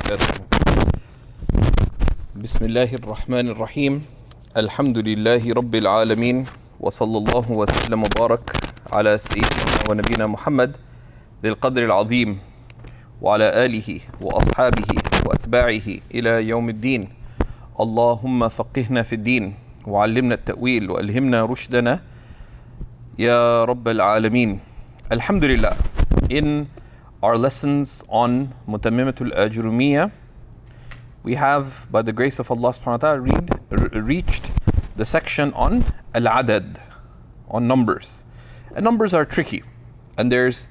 وبركاته. بسم الله الرحمن الرحيم. الحمد لله رب العالمين، وصلى الله وسلم وبارك على سيدنا ونبينا محمد ذي القدر العظيم وعلى آله وأصحابه وأتباعه إلى يوم الدين. اللهم فقهنا في الدين وعلمنا التأويل وألهمنا رشدنا يا رب العالمين. Alhamdulillah, in our lessons on Mutammima al-Ajrumiyya, we have, by the grace of Allah subhanahu wa ta'ala, reached the section on al-adad, on numbers. And numbers are tricky. And it's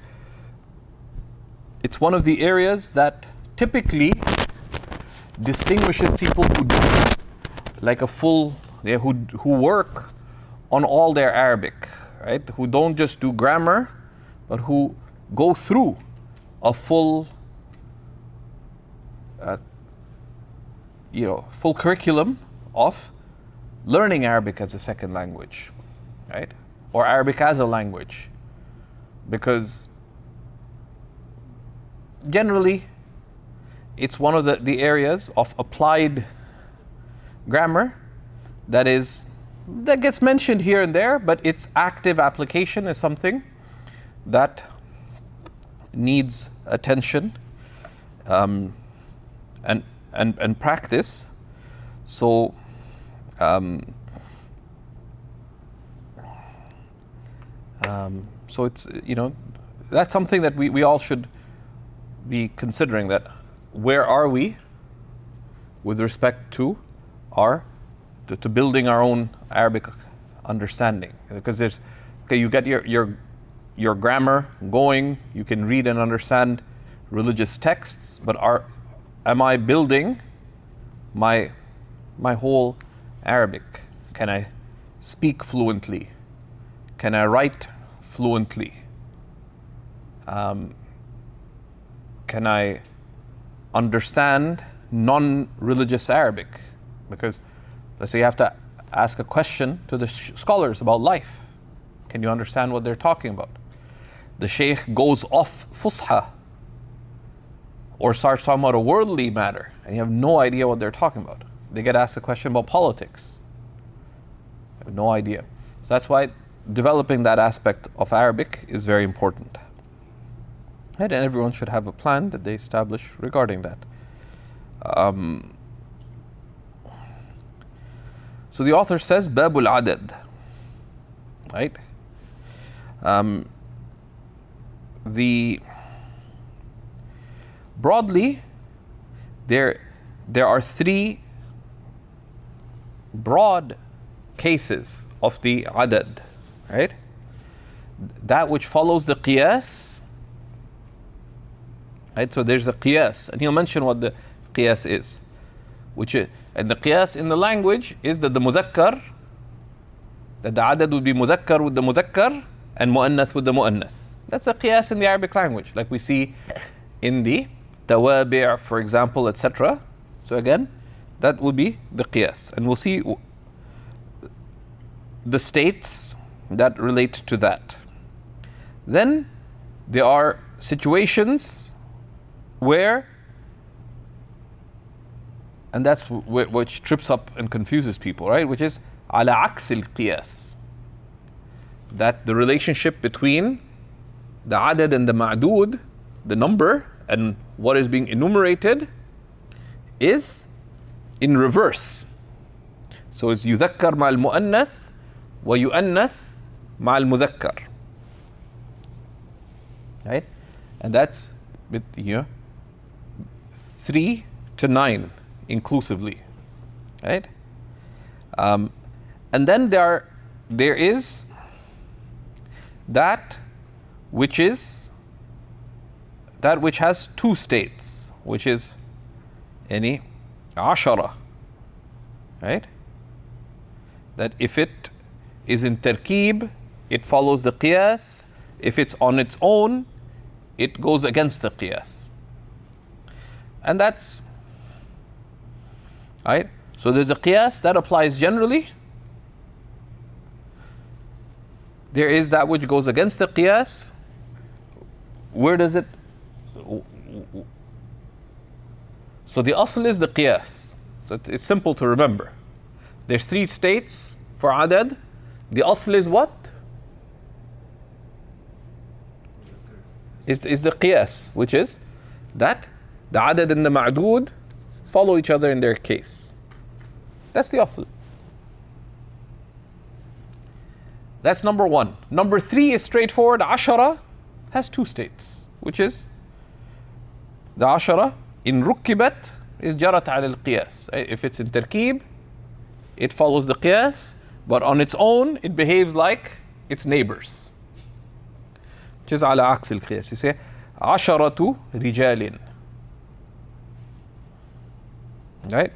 one of the areas that typically distinguishes people who do like a full, who work on all their Arabic, right? Who don't just do grammar, but who go through a full full curriculum of learning Arabic as a second language, right? Or Arabic as a language. Because generally, it's one of the areas of applied grammar that gets mentioned here and there, but its active application is something that needs attention and practice. So so it's, that's something that we all should be considering, that where are we with respect to to building our own Arabic understanding. Because you get your grammar going, you can read and understand religious texts, but am I building my whole Arabic? Can I speak fluently? Can I write fluently? Can I understand non-religious Arabic? Because let's say you have to ask a question to the scholars about life. Can you understand what they're talking about? The Shaykh goes off Fusha or starts talking about a worldly matter, and you have no idea what they're talking about. They get asked a question about politics. You have no idea. So that's why developing that aspect of Arabic is very important. And everyone should have a plan that they establish regarding that. So the author says, Babul Adad, right? Broadly, there are three broad cases of the adad, right? That which follows the qiyas, right? So there's the qiyas, and he'll mention what the qiyas is, and the qiyas in the language is that the mudhakkar, that the adad would be mudhakkar with the mudhakkar and muannath with the muannath. That's the qiyas in the Arabic language, like we see in the tawabi', for example, etc. So again, that would be the qiyas, and we'll see the states that relate to that. Then there are situations where, and that's which trips up and confuses people, right? Which is ala aks al-qiyas, that the relationship between the adad and the ma'dood, the number, and what is being enumerated is in reverse. So it's yudhakkar ma'al mu'annath wa yu'annath ma'al mudhakkar, right? And that's with 3 to 9 inclusively, right? And then there is that which has two states, which is any ashara, right? That if it is in tarkib, it follows the qiyas. If it's on its own, it goes against the qiyas. And that's right. So there's a qiyas that applies generally. There is that which goes against the qiyas. Where does it So the asl is the qiyas. So it's simple to remember. There's 3 states for adad. The asl is what? Is the qiyas, which is that the adad and the ma'dood follow each other in their case. That's the asl. That's number 1. Number 3 is straightforward. Ashara has 2 states, which is the ashara in rukkibat is jarat al qiyas. If it's in tarkib, it follows the qiyas, but on its own, it behaves like its neighbors, which is ala aqs al qiyas. You say asharatu rijalin, right?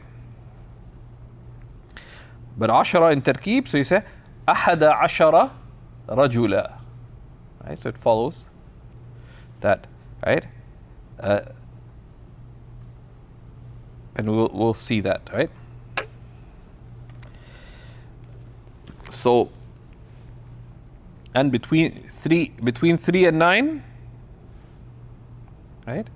But ashara in tarkib, so you say ahada ashara rajula, right? So it follows that, right? And we'll see that, right? So, and between 3 and 9, right?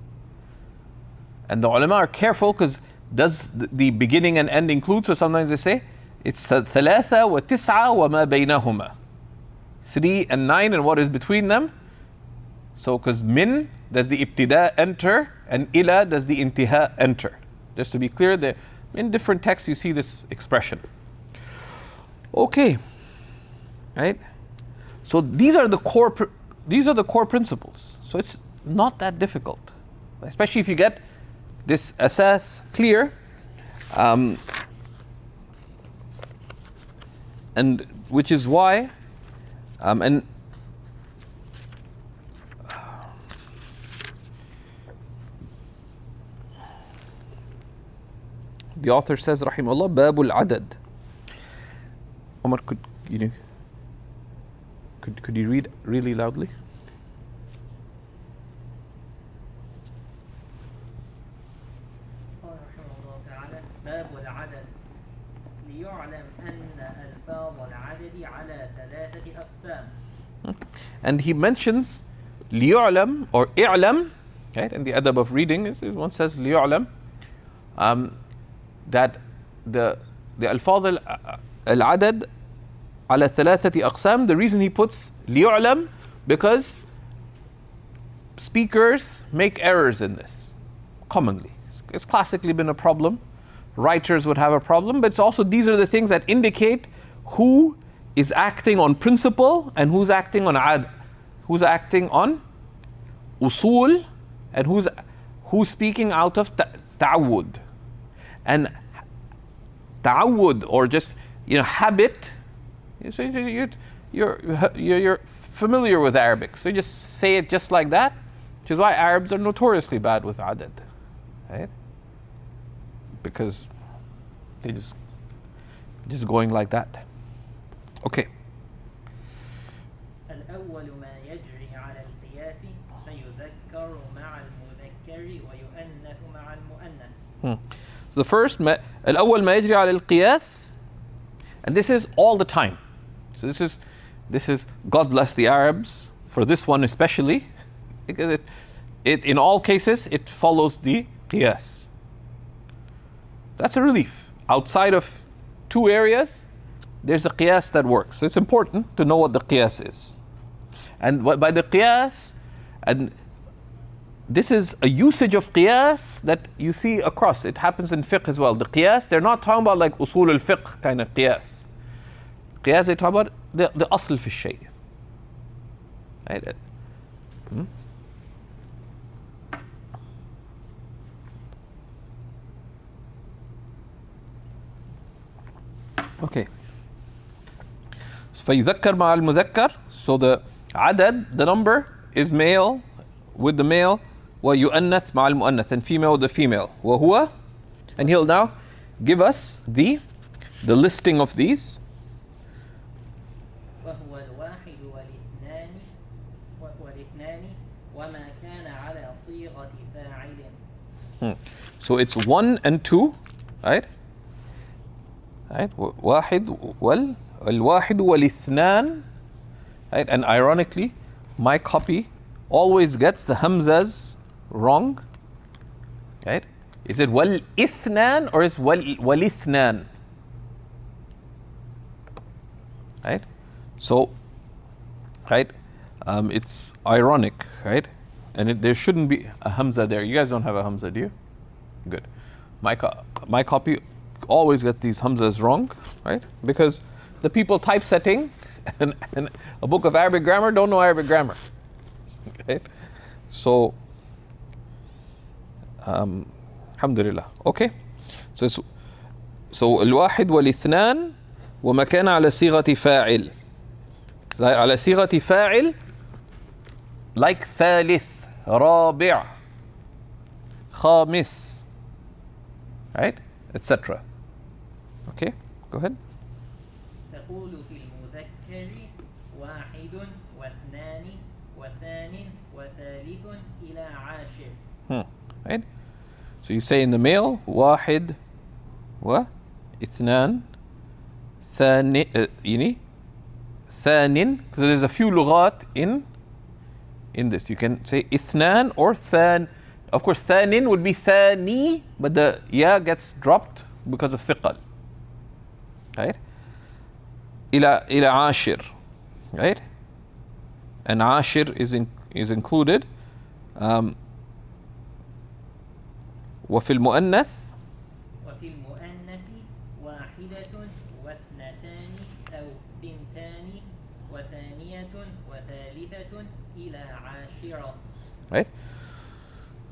And the ulama are careful, because does the beginning and end include? So sometimes they say it's ثلاثة وتسعة وما بينهما, 3 and 9 and what is between them. So because min, does the ibtida enter, and ila, does the intiha enter? Just to be clear, that in different texts you see this expression. Okay, right? So these are the core principles. So it's not that difficult, especially if you get this asas clear, and which is why, and the author says, rahimahullah, babul adad. Omar, could you read really loudly? باب العدد ليعلم أن ألفاظ العدد على 3 أقسام. And he mentions ليعلم or i'lam, right? And the adab of reading is one says ليعلم, that the alfaz al-adad على 3 أقسام. The reason he puts ليعلم, because speakers make errors in this commonly. It's classically been a problem. Writers would have a problem, but it's also, these are the things that indicate who is acting on principle and who's acting on who's acting on usul, and who's speaking out of ta'awud. And ta'awud, or just habit, so you're familiar with Arabic, so you just say it just like that, which is why Arabs are notoriously bad with adad, right? Because they just going like that. Okay. الأول ما يجري على القياس فيذكر مع المذكر ويؤنث مع المؤنث. So the first, الأول ما يجري على القياس, and this is all the time. So this is God bless the Arabs for this one especially, because it in all cases it follows the qiyas. That's a relief. Outside of 2 areas, there's a qiyas that works. So it's important to know what the qiyas is. And by the qiyas, and this is a usage of qiyas that you see across. It happens in fiqh as well. The qiyas, they're not talking about like usul al-fiqh kind of qiyas. Qiyas, they talk about the asl fi shay. Right? Okay. فيذكر مع المذكر. So the adad, the number, is male with the male, ويؤنث مع المؤنث, and female with the female. وهو, and he'll now give us the listing of these. وهو الواحد والاثنان وما كان على صيغة فاعل. So it's 1 and 2, right? Right? الواحد والاثنان, right? And ironically, my copy always gets the hamzas wrong, right? Is it wal ithnan or is wal ithnan? Right? So, right, it's ironic, right? And there shouldn't be a hamza there. You guys don't have a hamza, do you? Good. My copy always gets these hamzas wrong, right? Because the people typesetting and a book of Arabic grammar don't know Arabic grammar. Okay? So, alhamdulillah. Okay? So الواحد والاثنان وما كان على صيغة فاعل. على صيغة فاعل like ثالث, رابع, خامس, right? Etc. Okay? Go ahead. تقول في المذكر واحد واثنان وثان وثالث إلى عاشر. Right? So you say in the male واحد واثنان ثاني يعني ثان, because there's a few لغات in this. You can say اثنان or ثان. Of course ثان would be ثاني, but the ya gets dropped because of ثقل. Right? إلى عاشر. Right? And عاشر is included. وفي المؤنث واحدة واثنتان أو ثنتان وثانية وثالثة إلى عاشرة. Right?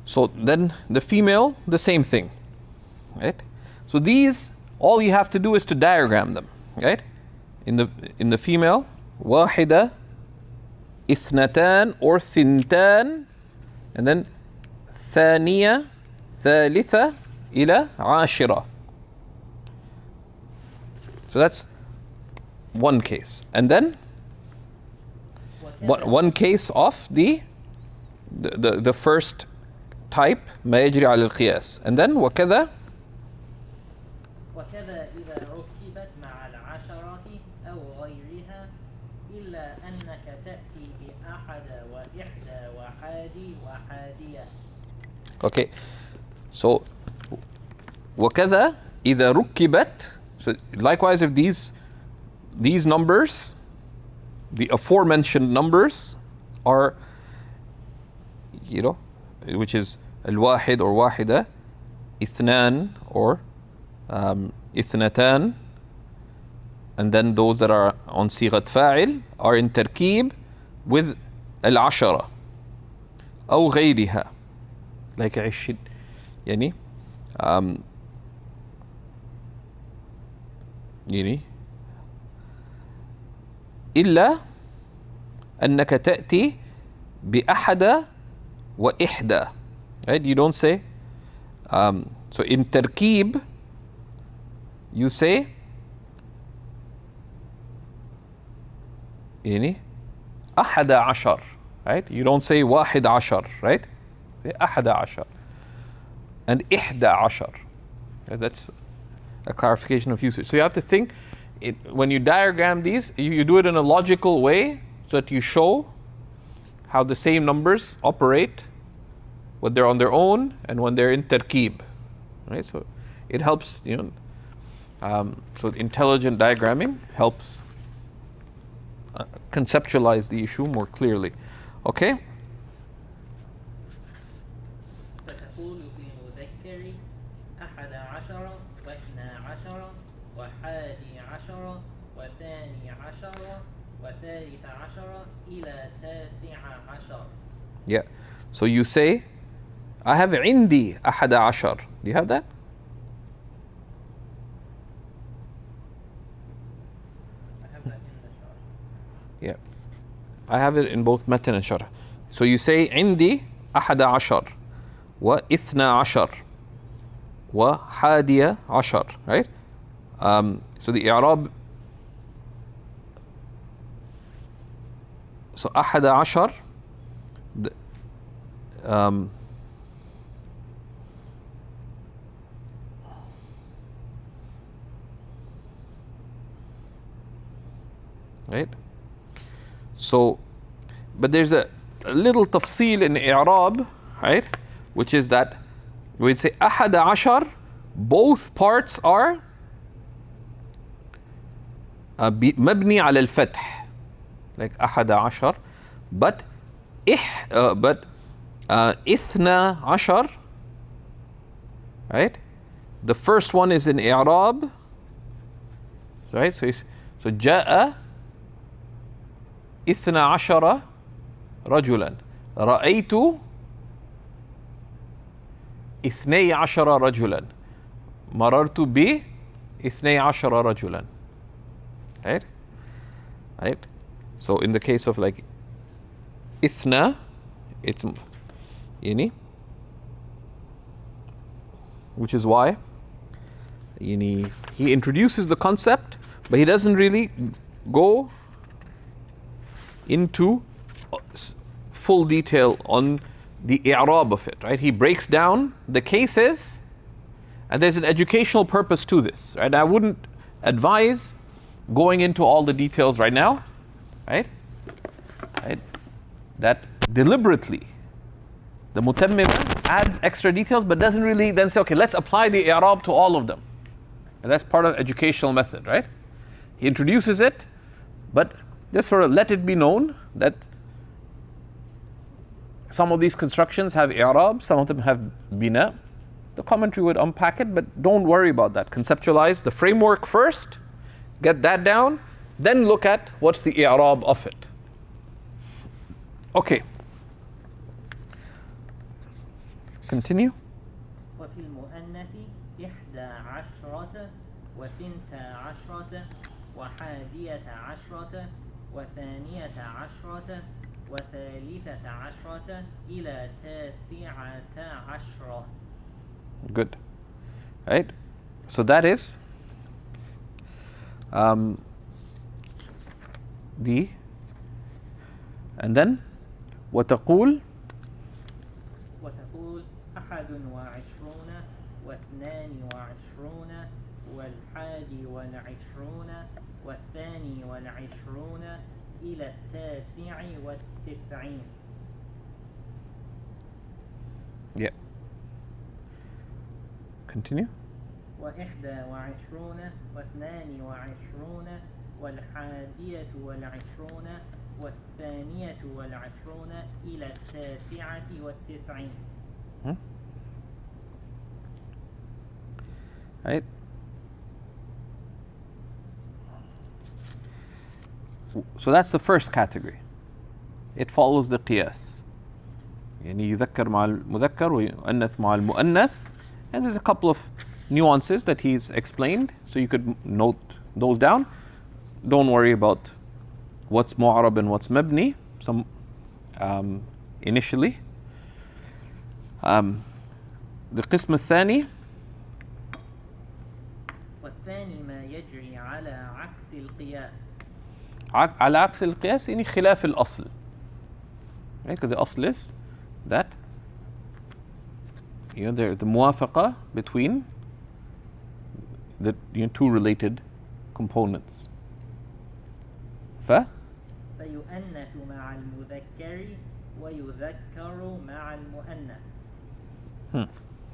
So then the female, the same thing. Right? So these, all you have to do is to diagram them. Right? In the female, واحدة, اثنتان or ثنتان, and then ثانية, ثالثة إلى عاشرة. So that's one case. And then one case of the first type ما يجري على القياس. And then وكذا إذا ركبت مع العشرة أو غيرها إلا أنك تأتي بأحد وإحدى وحادي وحادية. Okay. So وكذا إذا ركبت. So likewise, if these numbers, the aforementioned numbers, are, which is الواحد or واحدة, اثنان or اثنتان, and then those that are on صيغة فاعل are in تركيب with العشرة أو غيرها, like 20 يعني إلا أنك تأتي بأحد وإحدى. Right? You don't say. So in تركيب, you say أحد عشر. Right? You don't say واحد عشر. Right? Say أحد عشر. And إحدى عشر. Right? That's a clarification of usage. So you have to think, when you diagram these, you do it in a logical way so that you show how the same numbers operate when they're on their own and when they're in tarkib. Right? So it helps, so intelligent diagramming helps conceptualize the issue more clearly. Okay? فتقول في المذكر أحد عشر واثنى عشر وحادي عشر وثاني عشر وثالث عشر إلى تاسع عشر. Yeah. So you say, I have عندي أحد عشر. Do you have that? I have that in the chart. Yeah. I have it in both متن and شرح. So you say عندي أحد عشر واثنى عشر وحادي عشر. Right? So the إعراب, so أحد عشر, right? So, but there's a little tafsil in إعراب, right? Which is that we'd say أحد عشر, both parts are مبني على الفتح, like أحد عشر, but إثنى عشر, right? The first one is in إعراب, right? So جاء إثنى عشر رجلا, رأيت اثني عشر رجلا, مررت باثني عشر رجلا, right? Right? So in the case of like إثنى, it's يعني, which is why يعني, he introduces the concept, but he doesn't really go into full detail on the i'rab of it, right? He breaks down the cases, and there's an educational purpose to this, right? I wouldn't advise going into all the details right now, right? Right? That deliberately the Mutammima adds extra details, but doesn't really then say, okay, let's apply the i'rab to all of them. And that's part of the educational method, right? He introduces it, but just sort of let it be known that some of these constructions have i'rab, some of them have bina. The commentary would unpack it, but don't worry about that. Conceptualize the framework first, get that down, then look at what's the i'rab of it. Okay. Continue. وفي المؤنث إحدى عشرة وثنتا عشرة وحادية عشرة وثانية عشرة وثالثة عشرة إلى تاسعة عشرة. Good. Right? So that is the, and then وتقول أحد وعشرون واثنان وعشرون والحادي والعشرون والثاني والعشرون إلى التاسع والتسعين. Yeah. Continue. وإحدى وعشرون واثنان وعشرون والحادية والعشرون والثانية والعشرون إلى التاسعة والتسعين. Right? So that's the first category. It follows the qiyas. يعني يذكر مع المذكر ويؤنث مع المؤنث, and there's a couple of nuances that he's explained, so you could note those down. Don't worry about what's mu'arab and what's mabni initially. The qism الثاني, والثاني ما يجري على عكس القياس. على عكس القياس يعني خلاف الأصل. Right? Because the asl is that the muwafaqa between the two related components. فيؤنث مع المذكر ويذكر مع المؤنث.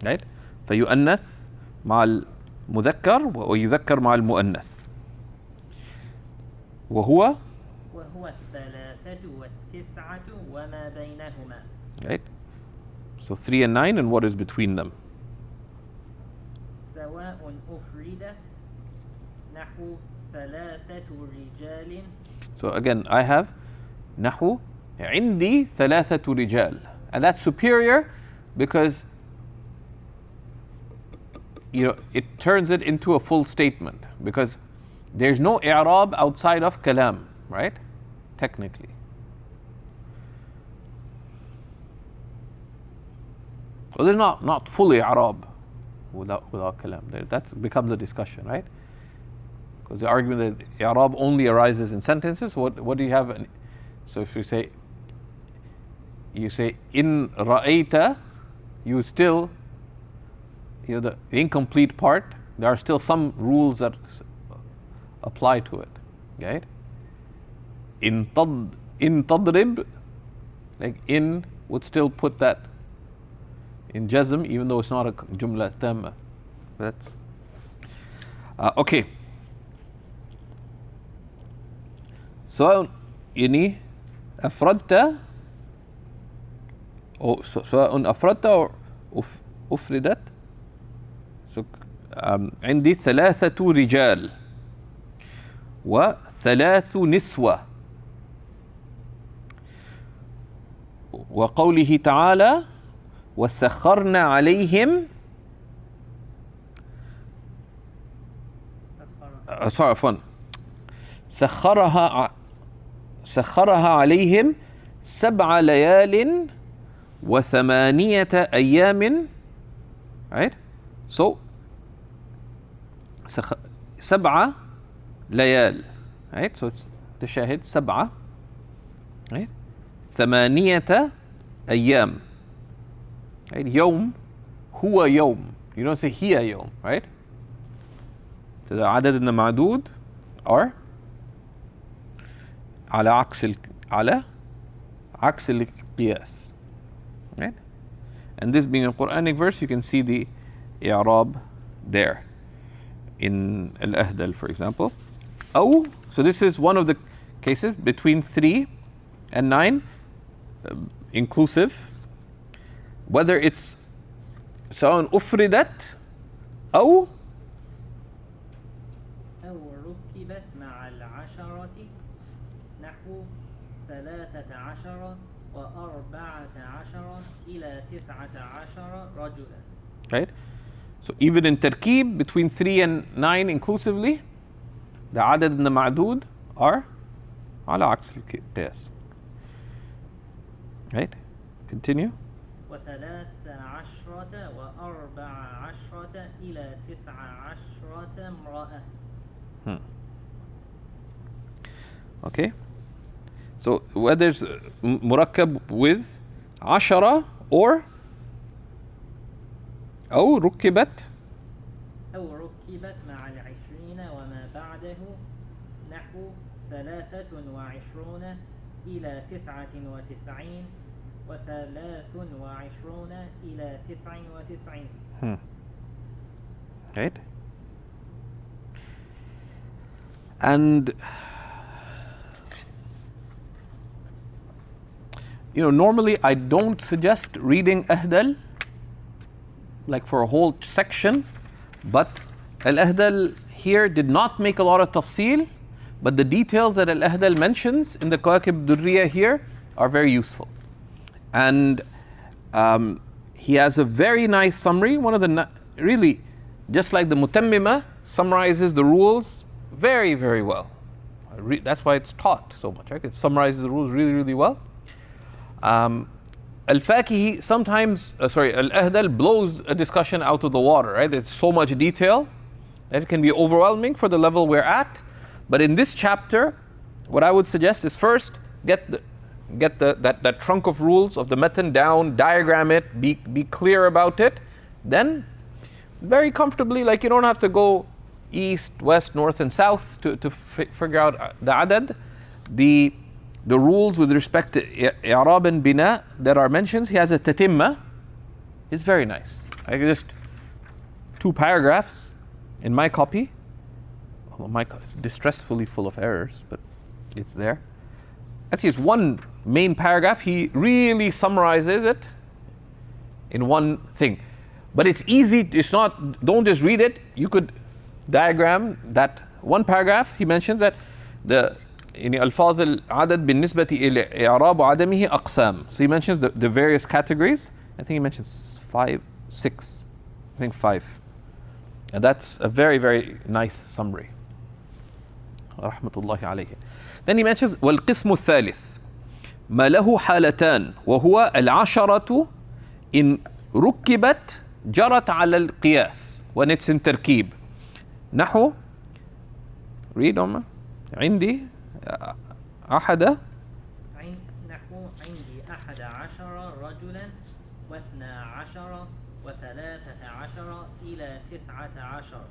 Right? فيؤنث مع المذكر ويذكر مع المؤنث. وهو الثلاثة والتسعة وما بينهما. Right? So 3 and 9, and what is between them? سواء أفردت نحو ثلاثة رجال. So again, I have نحو عندي ثلاثة رجال, and that's superior because it turns it into a full statement, because there's no i'rab outside of kalam, right? Technically. Well, they're not fully i'rab without kalam. That becomes a discussion, right? Because the argument that i'rab only arises in sentences, what do you have? So if you say in ra'ayta, you still, the incomplete part, there are still some rules that apply to it, right? In tadrib, like in would still put that in jazm, even though it's not a jumla tamma. That's okay. سواء يعني أفردت أو سواء أفردت أو أفردت. So, عندي 3 رجال و3 نسوة. وقوله تعالى وسخرنا عليهم عفوا سخرها عليهم 7 ليال و8 أيام. Right? So 7 ليال. Right? So it's تشاهد 7. Right? 8 أيام. Right? يوم هو يوم. You don't say هي يوم. Right? So the عدد المعدود are على عكس القياس. Right? And this being a Quranic verse, you can see the i'rab there in al-ahdal, for example. أو, so this is one of the cases between 3 and 9, inclusive, whether it's سواء أفردت أو ركبت مع العشرة نحو 13 و14 إلى 19 رجلا. Right? So even in تركيب between 3 and 9 inclusively, the عدد and the معدود are على عكس القياس. Right? Continue. و13 و14 إلى 19 امرأة. Okay. So whether it's مركب with 10 or أو ركبت مع 20 وما بعده نحو 23 إلى 99 و23 إلى 99. Right? And normally I don't suggest reading Ahdal like for a whole section, but al-Ahdal here did not make a lot of tafsil, but the details that al-Ahdal mentions in the Kawakib Durriya here are very useful. And he has a very nice summary, one of the really, just like the Mutammima, summarizes the rules very, very well. That's why it's taught so much, right? It summarizes the rules really, really well. Al-Fakihi sometimes, Al-Ahdal blows a discussion out of the water, right? It's so much detail that it can be overwhelming for the level we're at. But in this chapter, what I would suggest is first get that trunk of rules of the matan down, diagram it, be clear about it. Then very comfortably, like you don't have to go east, west, north, and south to figure out the adad. The rules with respect to i'rab and bina that are mentioned, he has a tatimma. It's very nice. Just 2 paragraphs in my copy. Although my copy is distressfully full of errors, but it's there. Actually, it's one main paragraph. He really summarizes it in one thing. But it's easy. It's not, don't just read it. You could diagram that one paragraph. He mentions that يعني ألفاظ العدد بالنسبة إلى إعراب وعدمه أقسام. So he mentions the various categories. I think he mentions 5, 6. I think 5. And that's a very, very nice summary. رحمة الله عليه. Then he mentions والقسم الثالث ما له حالتان وهو 10 إن ركبت جرت على القياس when it's in تركيب. نحو read on عندي نحو عندي 11 رجلا و12 و13 إلى 19.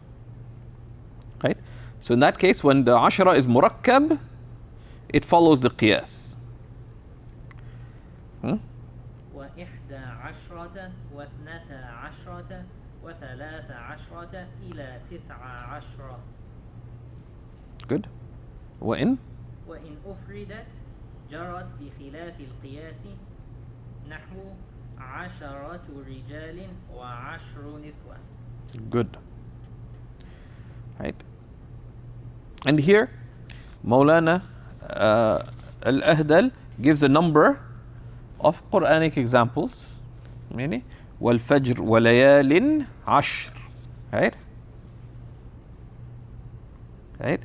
Right? So in that case, when the 10 is murakkab, it follows the qiyas. و11 إحدى عشرة واثنتا عشرة وثلاث عشرة إلى 19. Good. وإن وإن أفردت جرت بخلاف القياس نحو 10 رجال و10 نسوة. Good. Right. And here, Maulana Al-Ahdal gives a number of Quranic examples. Meaning, وَالْفَجْرِ وَلَيَالٍ عَشْرٍ. Right? Right?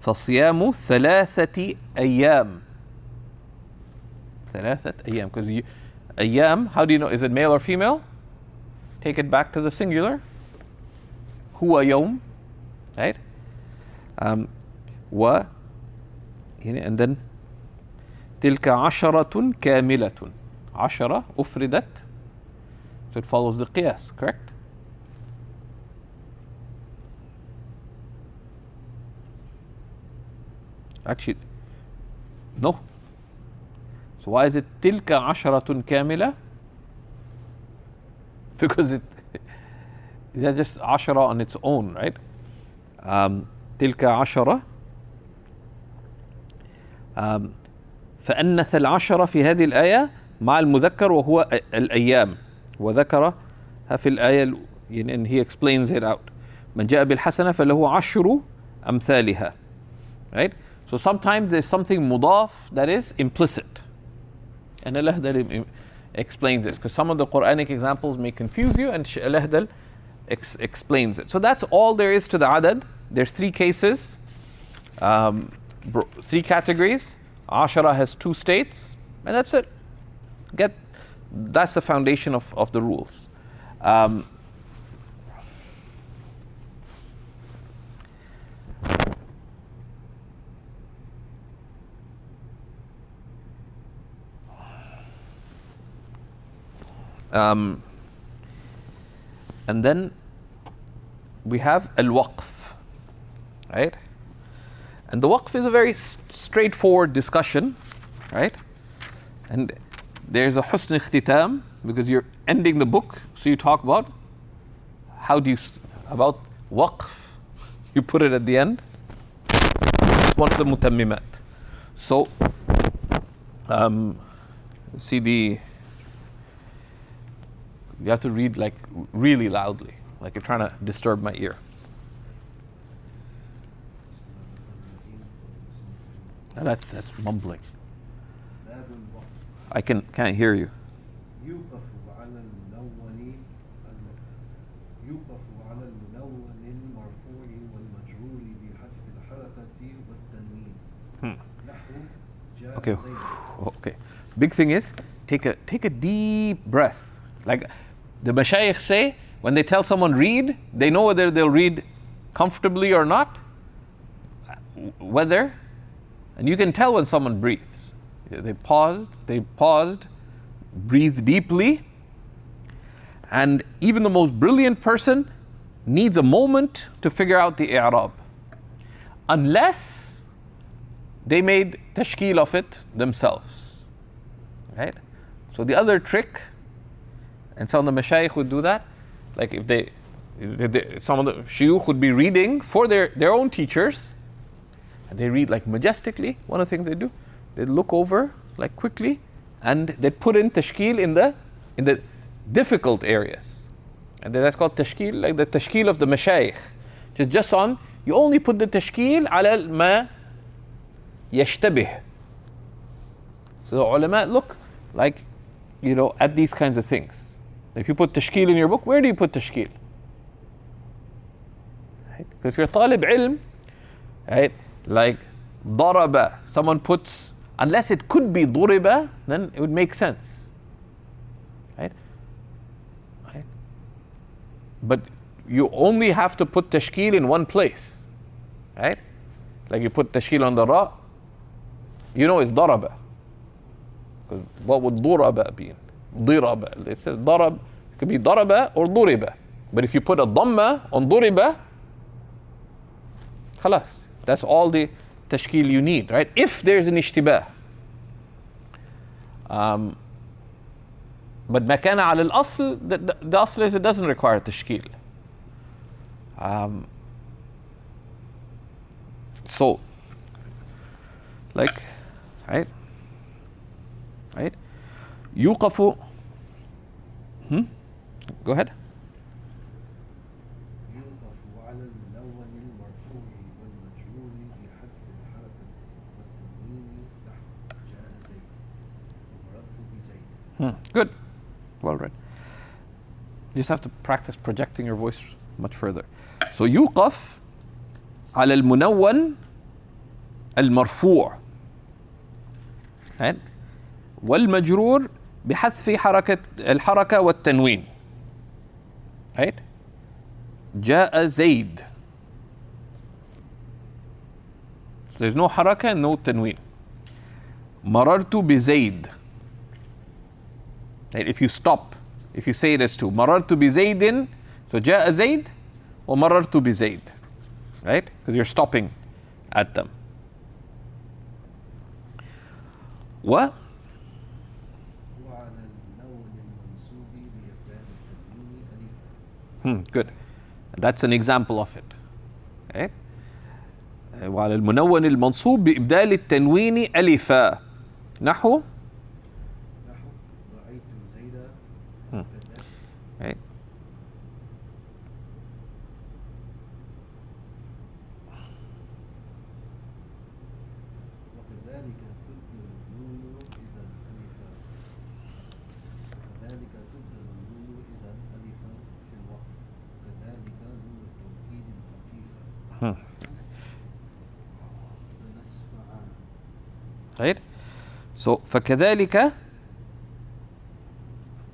فَصِيَامُ ثَلَاثَةِ أَيَّامٍ. ثَلَاثَةِ أَيَّامٍ. Because أيام, how do you know? Is it male or female? Take it back to the singular. هو يوم. Right? And then تلك عشرة كاملة. عشرة أفردت. So it follows the qiyas, correct? Actually, no. So why is it تلك عشرة كاملة? Because it's just عشرة on its own, right? تلك عشرة فأنث العشرة في هذه الآية مع المذكر وهو الأيام وذكرها في الآية and he explains it out. من جاء بالحسنة فله عشر أمثالها. Right? So sometimes there's something mudaf that is implicit. And Al-Ahdal explains this because some of the Quranic examples may confuse you and Al-Ahdal explains it. So that's all there is to the adad. There's 3 cases, 3 categories. Ashara has 2 states, and that's it. That's the foundation of the rules. And then we have al-Waqf, right? And the Waqf is a very straightforward discussion, right? And there's a husn ikhtitam because you're ending the book, so you talk about how do you about Waqf. You put it at the end. It's one of the Mutammimat. So, see you have to read like really loudly, like you're trying to disturb my ear. And that's mumbling. I can't hear you. Okay. Big thing is take a deep breath. Like the mashayikh say, when they tell someone read, they know whether they'll read comfortably or not. And you can tell when someone breathes. They paused, breathe deeply. And even the most brilliant person needs a moment to figure out the i'rab. Unless they made tashkeel of it themselves. Right? So the other trick, and some of the mashayikh would do that, like if some of the shuyukh would be reading for their own teachers, and they read like majestically. One of the things they do, they look over like quickly, and they put in tashkeel in the difficult areas, and that's called tashkeel, like the tashkeel of the mashayikh. Just on, you only put the tashkeel ala ma yashtabih. So the ulama look like, at these kinds of things. If you put tashkeel in your book, where do you put tashkeel? Right? If you're talib ilm, right, like daraba, someone puts, unless it could be duriba, then it would make sense. Right? But you only have to put tashkeel in one place. Right? Like you put tashkeel on the ra, it's daraba. Because what would duraba be? Diraba. It says darab, it could be daraba or duriba. But if you put a dhamma on duriba, khalas, that's all the tashkeel you need, right? If there's an ishtibah. But ما كان على الأصل, the أصل is it doesn't require تشكيل. So, like, right? يوقف. Go ahead. يوقف على الملون المرفوع والمجرور بحذف الحركة والتنوين نحو جاء زيد ومررت بزيد. Good. Well read. You just have to practice projecting your voice much further. So يوقف على المنون المرفوع, right? والمجرور بحذف الحركة والتنوين, right? جاء زيد. So there's no حركة and no تنوين. مررت بزيد. Right? If you stop, if you say it as two, مررت بزيد, so جاء زيد ومررت بزيد, right? Because you're stopping at them. وعلى اللون المنصوب بإبدال التنوين ألفا. Good. That's an example of it. Okay? وعلى المنون المنصوب بإبدال التنوين ألفا نحو رأيت زيدا كالناس. right? وكذلك تبدل النون إذا ألفا. وكذلك تبدل النون إذا ألفا في الوقف. وكذلك نون التوكيد الخفيفة. ونسمع Right? So فكذلك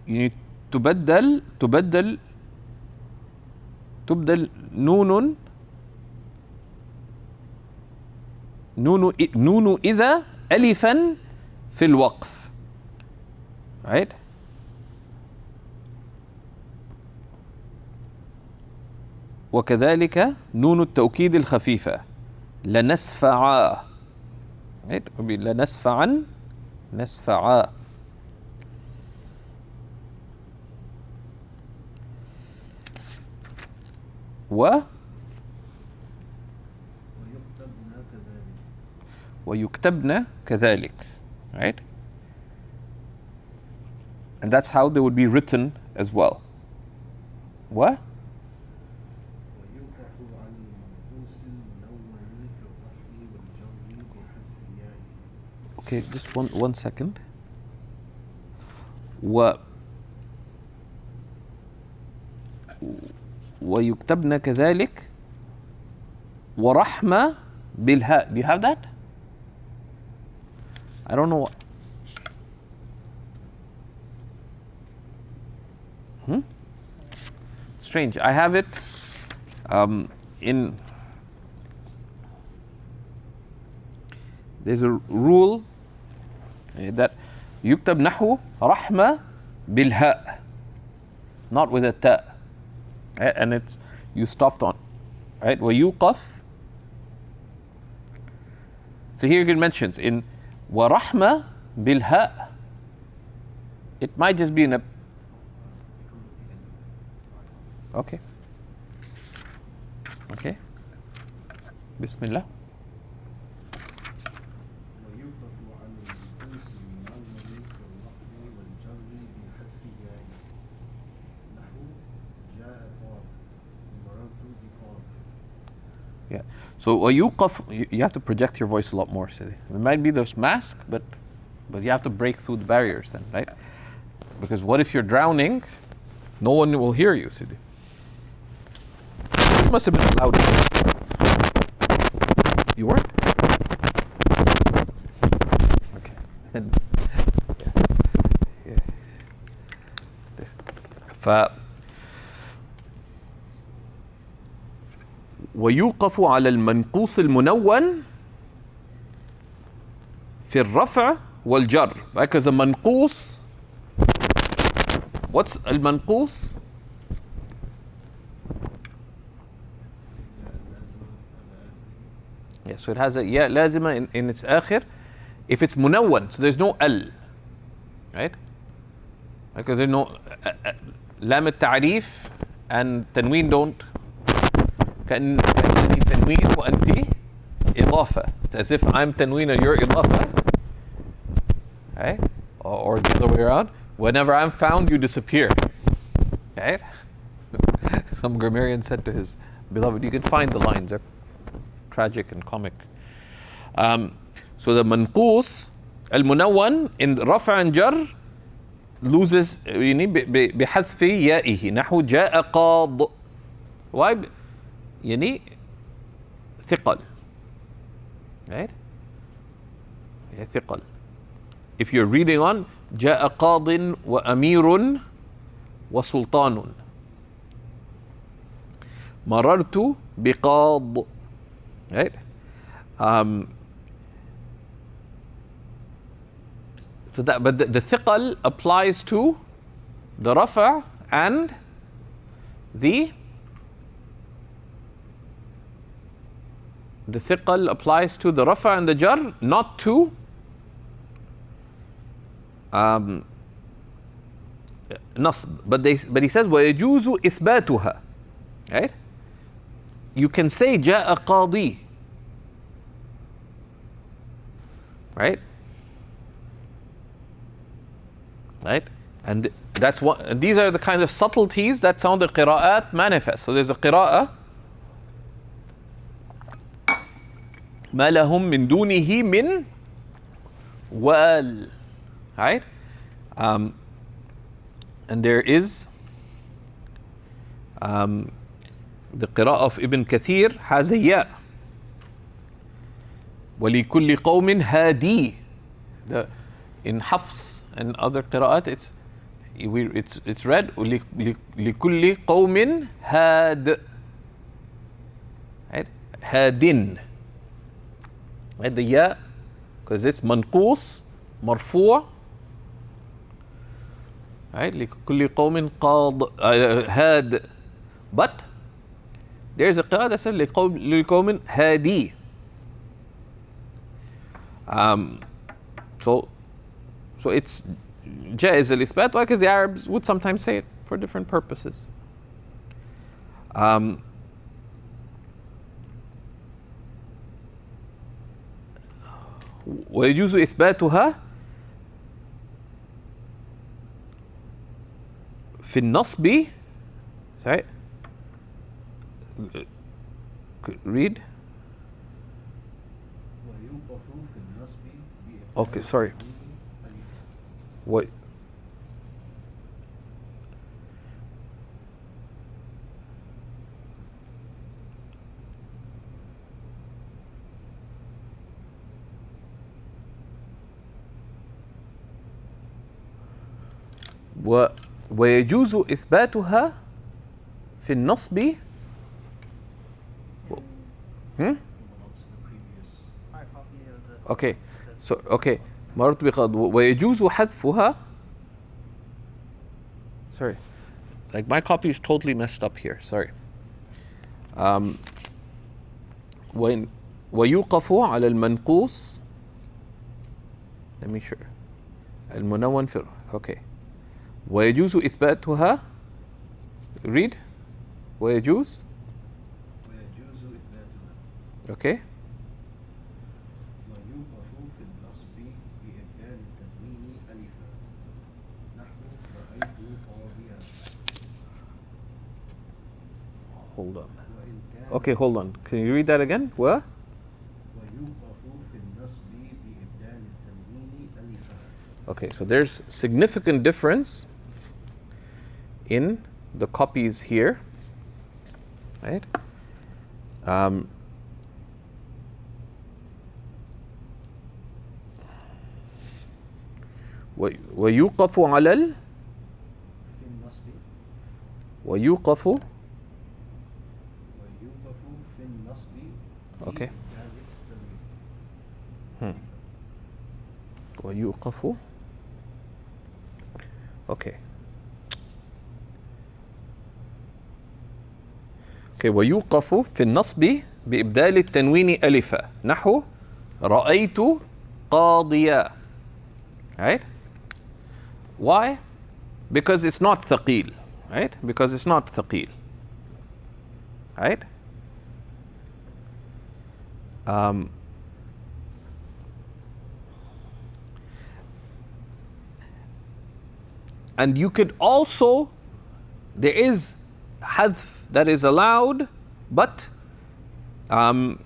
يعني تبدل نون إذا ألفا في الوقف, right? وكذلك نون التوكيد الخفيفة لنسفعا, right? لنسفعا نسفعا. ويكتبن كذلك, right? And that's how they would be written as well. ويوقف على المنقوص المنون في الرفع والجر بحذف ياء. Okay, just one second. ويكتبن كذلك ورحمة بالهاء. Do you have that? I don't know. Strange. I have it in. There's a rule that يكتب نحو رحمة بالهاء, not with a ta, right? And it's you stopped on, right? ويوقف. So here it mentions in ورحمة بالهاء. It might just be in a. Okay. Okay. بسم الله. ويوقف على المنقوص المنون في الرفع والجر بحذف ياء. نحو جاء قاض ومررت بقاض. Yeah. So ويوقف, you have to project your voice a lot more, Sidi. It might be this mask, but you have to break through the barriers then, right? Because what if you're drowning? No one will hear you, Sidi. You must have been loud. You weren't? Okay. Yeah. ويوقف على المنقوص المنون في الرفع والجر. Because a منقوص, what's المنقوص? Yeah, so it has a ya لازمة in its آخر. If it's منون, so there's no al, right? Because there's no لام التعريف and تنوين don't كأنني تنوين وأنت إضافة. It's as if I'm تنوين and you're إضافة. Right? Or the other way around. Whenever I'm found, you disappear. Right? Some grammarian said to his beloved, you can find the lines. They're tragic and comic. So the منقوص المنون in رفع and jar loses يعني بحذف يائه نحو جاء قاض. Why? يعني ثقل. Right? Yeah, ثقل. If you're reading on جاء قاض وأمير وسلطان مررت بقاض. Right? So that, but the thiqal applies to the rafa and the thiqal applies to the rafa and the jar, not to nasb. But he says وَيَجُوزُ إِثْبَاتُهَا. Right? You can say جاء قاضي. Right? Right? And that's what, and these are the kind of subtleties that some of the qira'at manifest. So there's a qira'ah ما لهم من دونه من وال. Right? And there is the qira'ah of Ibn Kathir has a ya. وَلِكُلِّ قَوْمٍ هَادِي. In Hafs and other qira'at, it's read لِكُلِّ قَوْمٍ هَاد. Right? هَادٍ. Right? The ya, because it's manqus, marfu'. Right? لِكُلِّ قَوْمٍ قَاض هَاد. But there's a qira'ah that says لِقَوْمٍ هَادِي. So it's jaiz al-ithbat, because the Arabs would sometimes say it for different purposes. ويجوز إثباتها في النصب. Sorry. Read. Okay, sorry. What? ويجوز إثباتها في النصب. Okay. So, okay. مررت بقاض ويجوز حذفها. Sorry. Like my copy is totally messed up here. Sorry. ويوقف على المنقوص. Let me sure. المنون في. Okay. ويجوز إثباتها. Read. ويجوز. Okay. Hold on. Okay, hold on. Can you read that again? What? Okay, so there's significant difference in the copies here, right? ويوقف على ويوقف. Okay. ويوقف. Okay. Okay. ويوقف في النصب بإبدال التنوين ألفا نحو رأيت قاضيا. Right? Why? Because it's not thaqil, right? Because it's not thaqil, right? And you could also, there is hadf that is allowed, but the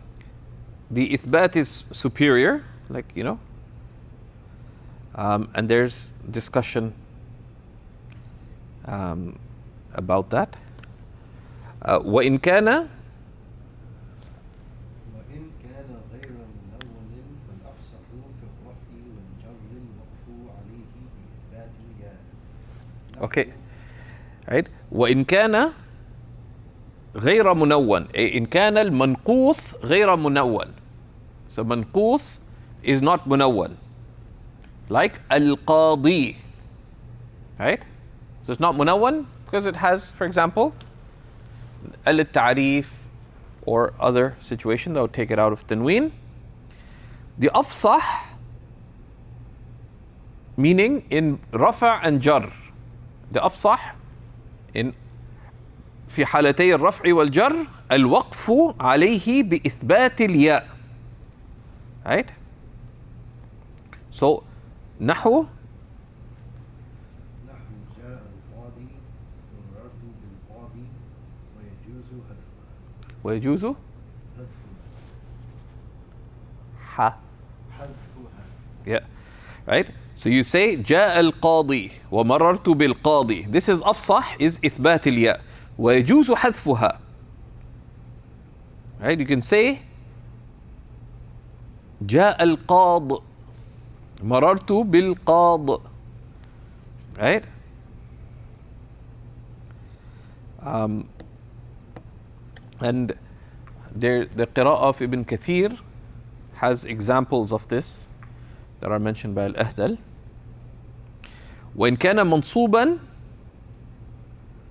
ithbat is superior, like, you know, and there's discussion about that. وإن كان وإن كان غير منون فالأفصح في الرفع والجر الوقف عليه بإثبات الياء. okay, right? وإن كان غير منون, إن كان المنقوص غير منون. So منقوص is not منون, like al-Qadi, right? So it's not منون because it has, for example, al-Ta'rif or other situation that would take it out of tanween. The afsah, meaning in rafa and jar. The afsah in في حالتي الرفع والجر الوقف عليه بإثبات الياء. Right? So نحو جاء القاضي مررت بالقاضي ويجوز حذفها. ويجوز حذفها. Yeah. Right? So you say جاء القاضي ومررت بالقاضي. This is أفصح, is إثبات الياء. ويجوز حذفها. Right? You can say جاء القاض مررت بالقاض. Right? And there, the qira'ah of Ibn Kathir has examples of this that are mentioned by al-Ahdal. وإن كان منصوبا,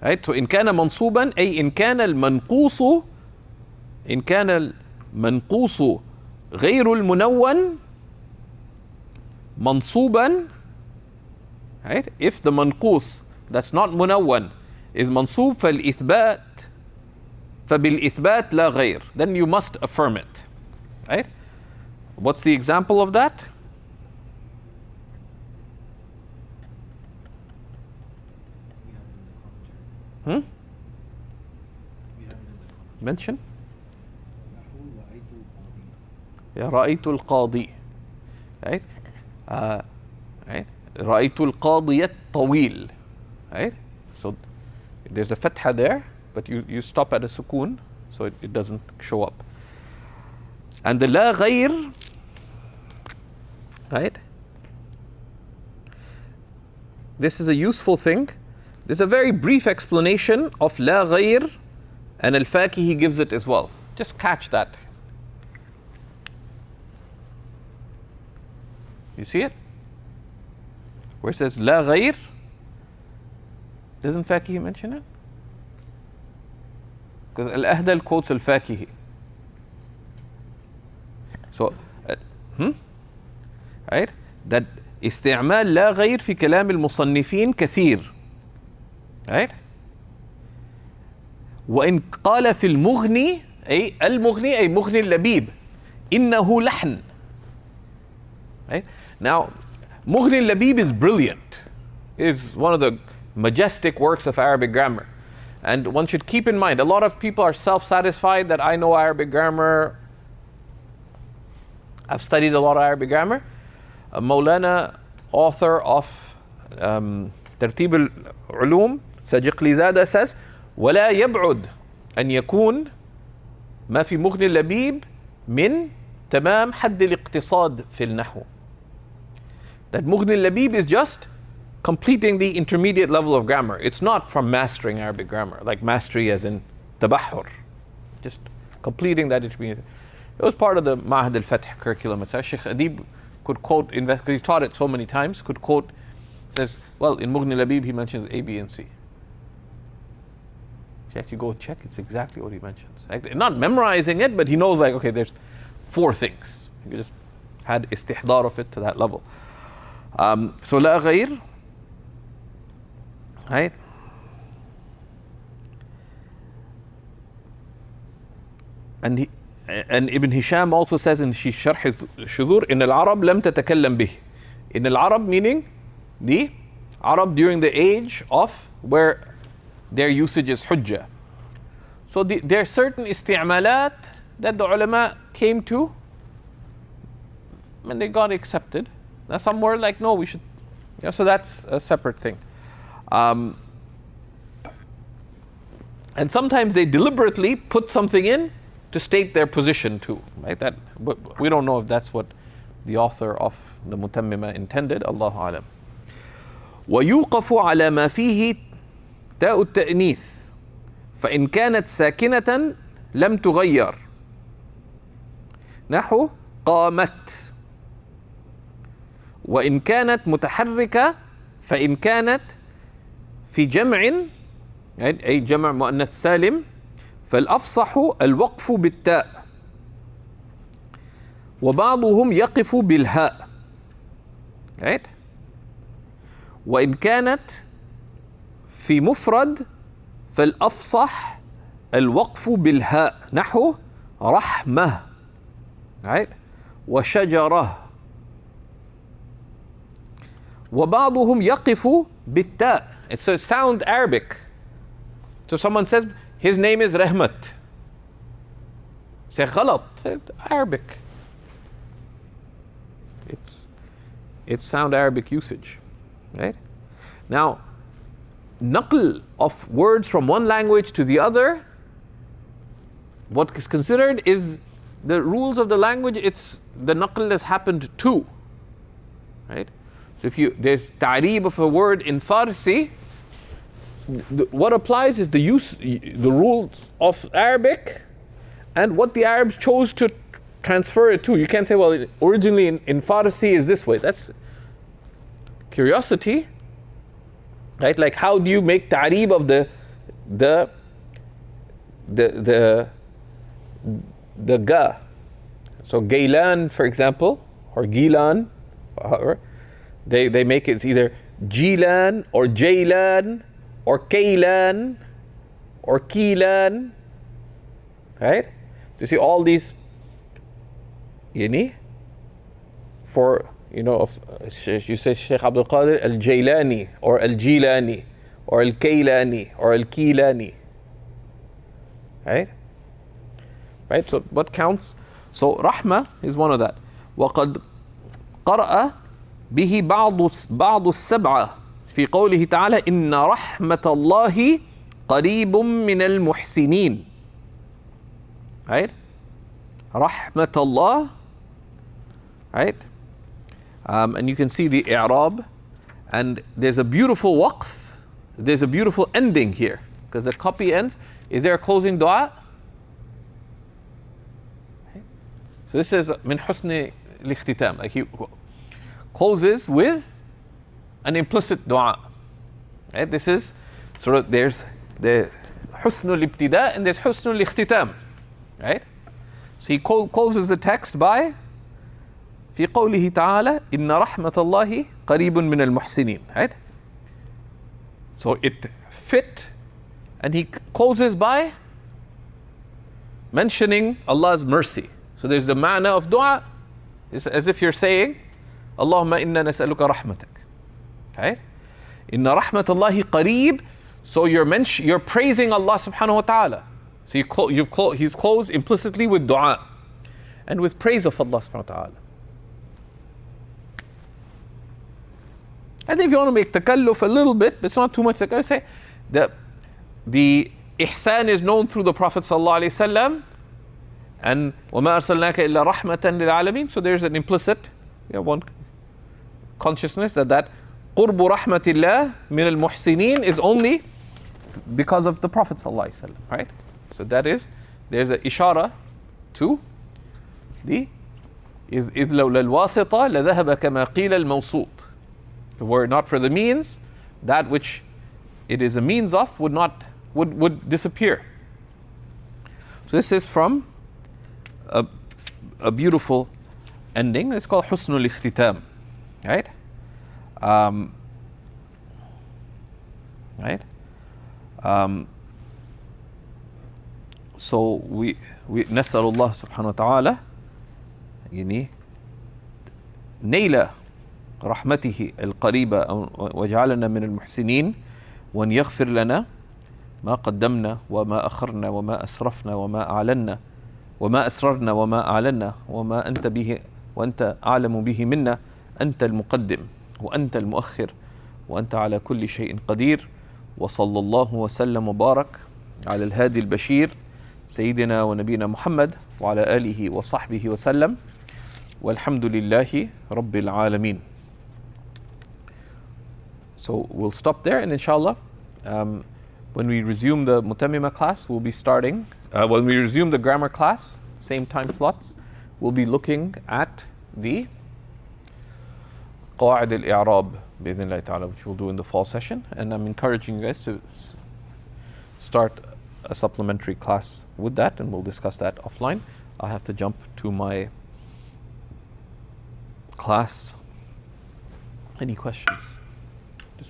right? So إن كان منصوبا أي إن كان المنقوص, إن كان المنقوص غير المنون منصوبا, right? If the منقوص that's not منون is منصوب فالإثبات فبالإثبات لا غير, then you must affirm it, right? What's the example of that? We have it in the commentary. Mention. نحو يا رأيت رأيت القاضي. القاضي, right? Right? رأيت القاضي الطويل, right? So there's a fatha there, but you stop at a sukun, so it doesn't show up. And the la ghayr, right? This is a useful thing. There's a very brief explanation of la ghayr, and al-Fakihi gives it as well. Just catch that. You see it? Where it says la ghayr, doesn't Fakihi mention it? Because al-Ahdal quotes al-Fakihi. So, right? That استعمال لا غير في كلام المصنفين كثير, right? وإن قال في المغني, أي المغني أي مغني اللبيب, إنه لحن, right? Now, مغني اللبيب is brilliant, is one of the majestic works of Arabic grammar. And one should keep in mind, a lot of people are self-satisfied that I know Arabic grammar, I've studied a lot of Arabic grammar. Maulana, author of ترتيب العلوم, سجقلي زادة, says ولا يبعد أن يكون ما في مغني اللبيب من تمام حد الاقتصاد في النحو. That مغني اللبيب is just completing the intermediate level of grammar. It's not from mastering Arabic grammar, like mastery as in tabahur, just completing that intermediate. It was part of the Ma'had al-Fath curriculum. It's Shaykh Adib could quote, because he taught it so many times, could quote, says, well, in Mughni Labib he mentions A, B, and C. You actually go check, it's exactly what he mentions. Like, not memorizing it, but he knows, like, okay, there's 4 things. You just had istihdar of it to that level. So, la ghayr, Right? And Ibn Hisham also says in Sharh al-Shudhur, in al-Arab lam tatakallam bih. In al-Arab meaning the Arab during the age of where their usage is hujjah. So there are certain isti'malat that the ulama came to and they got accepted. Now some were like, no, we should, so that's a separate thing. And sometimes they deliberately put something in to state their position too, right? That we don't know if that's what the author of the Mutammima intended. Allahu alam. ويوقف على ما فيه تاء التأنيث فإن كانت ساكنة لم تغير نحو قامت وإن كانت متحركة فإن كانت في جمع أي جمع مؤنث سالم فالأفصح الوقف بالتاء وبعضهم يقف بالهاء right? وإن كانت في مفرد فالأفصح الوقف بالهاء نحو رحمة right? وشجرة وبعضهم يقف بالتاء. It's a sound Arabic. So someone says his name is Rahmat. Say غلط. It's Arabic. It's sound Arabic usage. Right? Now, naql of words from one language to the other, what is considered is the rules of the language. It's the naql has happened to. Right? So if there's ta'reeb of a word in Farsi, what applies is the rules of Arabic and what the Arabs chose to transfer it to. You can't say, well, originally in Farsi is this way. That's curiosity, right? Like, how do you make ta'reeb of the ga? So Gaylan, for example, or Gilan, they make it either Jilan or Jaylan or Kaylan or Kilan, right? So you see all these, for, you say Shaykh Abdul Qadir al-Jailani or al-Jilani or al-Kaylani or al-Kilani, right? Right, so what counts? So Rahma is one of that. وَقَدْ قَرَأَ به بعض السبعة في قوله تعالى إن رحمة الله قريب من المحسنين. Right? رحمة الله. Right? And you can see the i'rab, and there's a beautiful waqf, there's a beautiful ending here, because the copy ends. Is there a closing dua? Okay. So this is min husni al-ikhtitam, like he closes with an implicit dua. Right? This is sort of, there's the husnul ibtida and there's husnul ikhtitam. Right? So he closes the text by في قوله تعالى إن رحمة الله قريب من المحسنين. Right? So it fit, and he closes by mentioning Allah's mercy. So there's the ma'na of dua. It's as if you're saying Allahumma inna nas'aluka rahmatak. Right? Inna rahmatallahi qareeb. So you're praising Allah subhanahu wa ta'ala. So he's closed implicitly with dua and with praise of Allah subhanahu wa ta'ala. And if you want to make takalluf a little bit, but it's not too much takalluf, say the ihsan is known through the Prophet sallallahu alaihi wasallam, and وَمَا أَرْسَلْنَاكَ إِلَّا رَحْمَةً لِلْعَالَمِينَ. So there's an implicit, one consciousness that قُرْبُ رَحْمَةِ اللَّهِ مِنَ الْمُحْسِنِينَ is only because of the Prophet sallallahu alaihi wasallam, right? So there's an ishara to the إِذْ لَوْلَا الْوَاسِطَ لَذَهَبَ كَمَا قِيلَ الْمَوْصُوطِ. Were it not for the means, that which it is a means of would disappear. So this is from a beautiful ending. It's called Husnul Ikhtitam. Right? right? So we نسأل الله سبحانه وتعالى يعني نيل رحمته القريبة وجعلنا من المحسنين، وأن يغفر لنا ما قدمنا وما أخرنا وما أسرفنا وما أعلنا وما أسررنا وما أعلنا وما أنت به وأنت أعلم به منا، أنت المقدم وأنت المؤخر وأنت على كل شيء قدير. وصلى الله وسلم وبارك على الهادي البشير سيدنا ونبينا محمد وعلى آله وصحبه وسلم، والحمد لله رب العالمين. So we'll stop there, and inshallah, when we resume the Mutammima class, we'll be starting, when we resume the grammar class, same time slots, we'll be looking at the قواعد الإعراب بإذن الله تعالى, which we'll do in the fall session. And I'm encouraging you guys to start a supplementary class with that, and we'll discuss that offline. I'll have to jump to my class. Any questions?